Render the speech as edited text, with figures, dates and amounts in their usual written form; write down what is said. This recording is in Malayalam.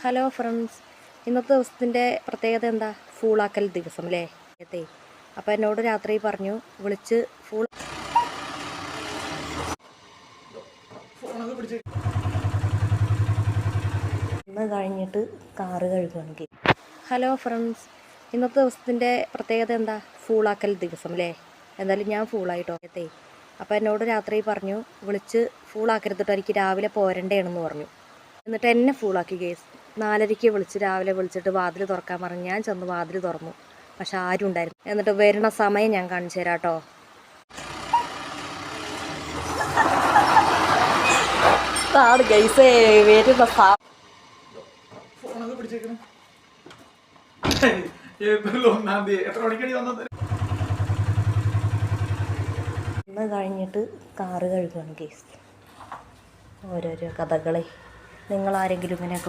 ഹലോ ഫ്രണ്ട്സ്, ഇന്നത്തെ ദിവസത്തിൻ്റെ പ്രത്യേകത എന്താ? ഫൂളാക്കൽ ദിവസം അല്ലേ? അപ്പോൾ എന്നോട് രാത്രി പറഞ്ഞു വിളിച്ച് ഫൂൾ ഇന്ന് കഴിഞ്ഞിട്ട് കാറ് കഴുകുകയാണെങ്കിൽ. ഹലോ ഫ്രണ്ട്സ്, ഇന്നത്തെ ദിവസത്തിൻ്റെ പ്രത്യേകത എന്താ? ഫൂളാക്കൽ ദിവസം അല്ലേ? എന്തായാലും ഞാൻ ഫൂളായിട്ടോ. അപ്പോൾ എന്നോട് രാത്രി പറഞ്ഞു വിളിച്ച് ഫൂളാക്കരുതിട്ടോ, എനിക്ക് രാവിലെ പോരണ്ടേണെന്ന് പറഞ്ഞു. എന്നിട്ട് എന്നെ ഫൂളാക്കി കേസ്. 4:30 വിളിച്ച് രാവിലെ വിളിച്ചിട്ട് വാതിൽ തുറക്കാൻ പറഞ്ഞു. ഞാൻ ചെന്ന് വാതിൽ തുറന്നു, പക്ഷെ ആരും ഉണ്ടായിരുന്നു. എന്നിട്ട് വരുന്ന സമയം ഞാൻ കാണിച്ചു തരാം കേട്ടോ. ഗൈസേ വരുന്ന ഇന്ന് കഴിഞ്ഞിട്ട് കാറ് കഴുകുകയാണ് കേസ്. ഓരോരോ കഥകളെ. നിങ്ങളാരെങ്കിലും ഇങ്ങനെയൊക്കെ